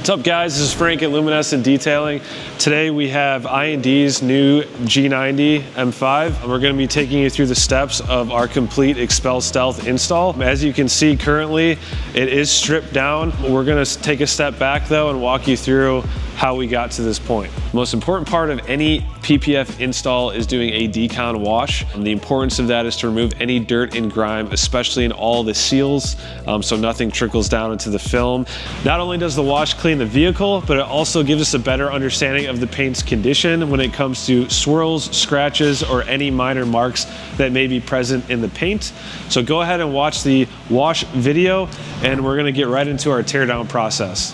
What's up guys, this is Frank at Luminescent Detailing. Today we have I&D's new G90 M5. We're going to be taking you through the steps of our complete XPEL Stealth install. As you can see currently, it is stripped down. We're going to take a step back though and walk you through how we got to this point. The most important part of any PPF install is doing a Decon wash. The importance of that is to remove any dirt and grime, especially in all the seals, so nothing trickles down into the film. Not only does the wash clean the vehicle, but it also gives us a better understanding of the paint's condition when it comes to swirls, scratches, or any minor marks that may be present in the paint. So go ahead and watch the wash video, and we're gonna get right into our teardown process.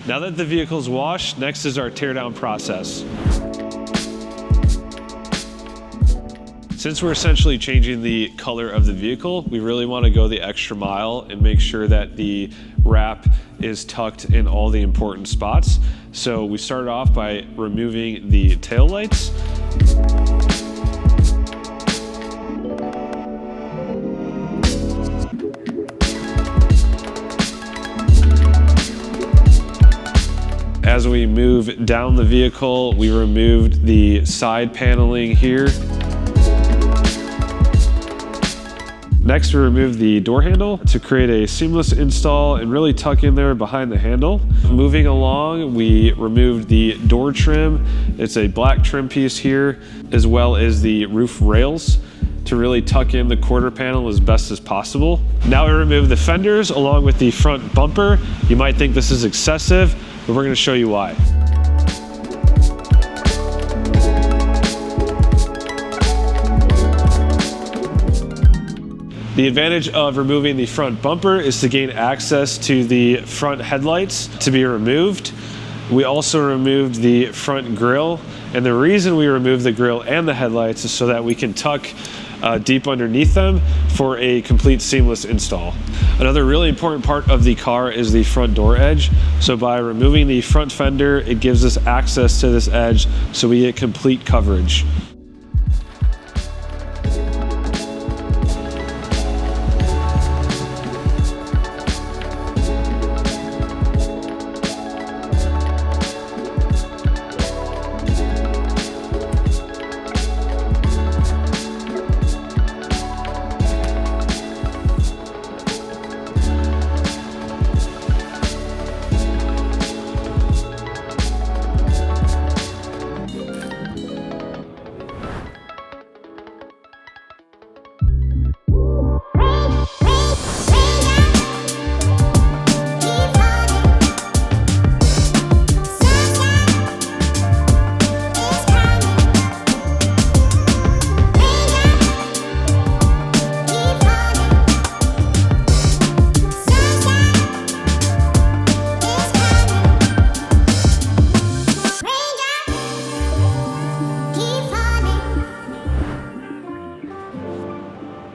Now that the vehicle's washed, next is our teardown process. Since we're essentially changing the color of the vehicle, we really want to go the extra mile and make sure that the wrap is tucked in all the important spots. So we started off by removing the tail lights. As we move down the vehicle, we removed the side paneling here. Next, we removed the door handle to create a seamless install and really tuck in there behind the handle. Moving along, we removed the door trim. It's a black trim piece here, as well as the roof rails to really tuck in the quarter panel as best as possible. Now we remove the fenders along with the front bumper. You might think this is excessive, but we're going to show you why. The advantage of removing the front bumper is to gain access to the front headlights to be removed. We also removed the front grille, and the reason we removed the grille and the headlights is so that we can tuck deep underneath them for a complete seamless install. Another really important part of the car is the front door edge. So by removing the front fender, it gives us access to this edge so we get complete coverage.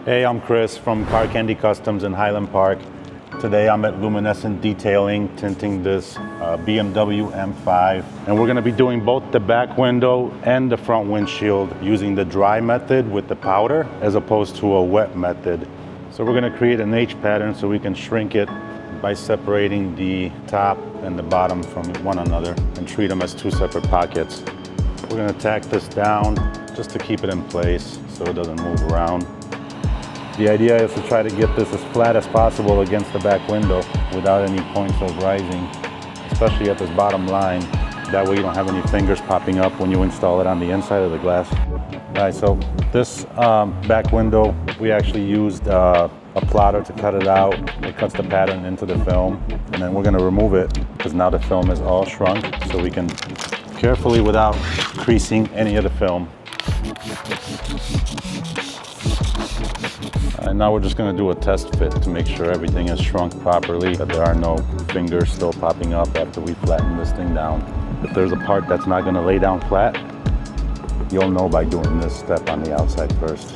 Hey, I'm Chris from Car Candy Customs in Highland Park. Today I'm at Luminescent Detailing, tinting this BMW M5. And we're gonna be doing both the back window and the front windshield using the dry method with the powder as opposed to a wet method. So we're gonna create an H pattern so we can shrink it by separating the top and the bottom from one another and treat them as two separate pockets. We're gonna tack this down just to keep it in place so it doesn't move around. The idea is to try to get this as flat as possible against the back window without any points of rising, especially at this bottom line. That way you don't have any fingers popping up when you install it on the inside of the glass. All right, so this back window, we actually used a plotter to cut it out. It cuts the pattern into the film, and then we're gonna remove it because now the film is all shrunk, so we can carefully, without creasing any of the film. And now we're just gonna do a test fit to make sure everything is shrunk properly, that there are no fingers still popping up after we flatten this thing down. If there's a part that's not gonna lay down flat, you'll know by doing this step on the outside first.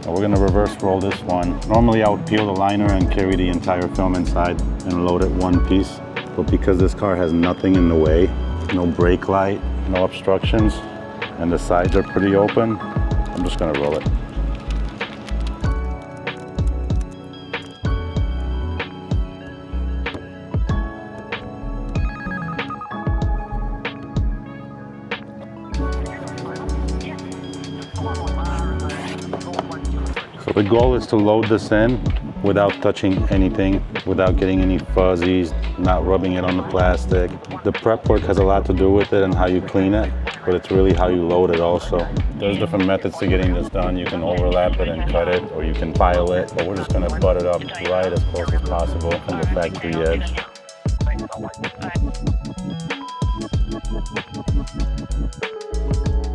Now we're gonna reverse roll this one. Normally I would peel the liner and carry the entire film inside and load it one piece, but because this car has nothing in the way, no brake light, no obstructions, and the sides are pretty open, I'm just gonna roll it. So the goal is to load this in without touching anything, without getting any fuzzies, not rubbing it on the plastic. The prep work has a lot to do with it and how you clean it, but it's really how you load it also. There's different methods to getting this done. You can overlap it and cut it, or you can file it, but we're just gonna butt it up right as close as possible from the factory edge.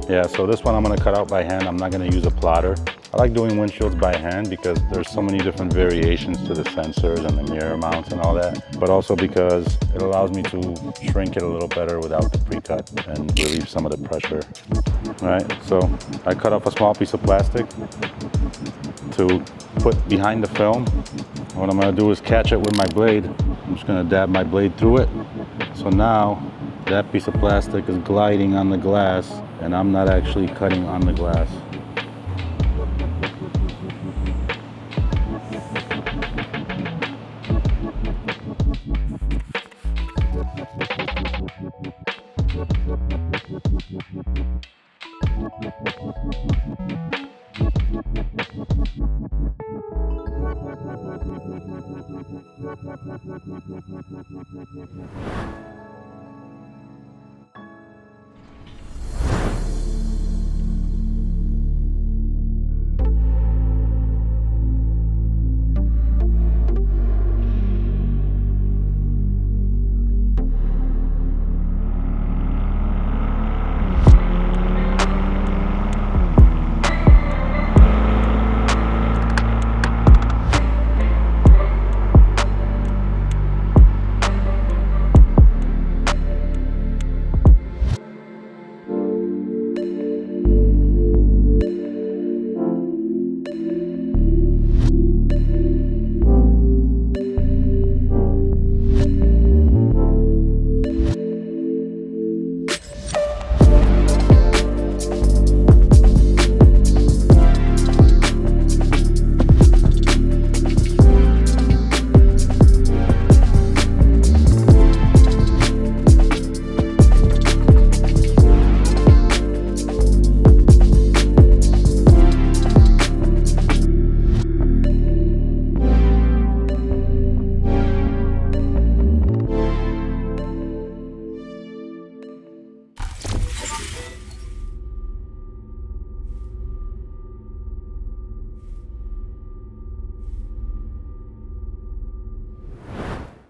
Yeah, so this one I'm gonna cut out by hand. I'm not gonna use a plotter. I like doing windshields by hand because there's so many different variations to the sensors and the mirror mounts and all that, but also because it allows me to shrink it a little better without the pre-cut and relieve some of the pressure. All right, so I cut off a small piece of plastic to put behind the film. What I'm gonna do is catch it with my blade. I'm just gonna dab my blade through it. So now that piece of plastic is gliding on the glass and I'm not actually cutting on the glass.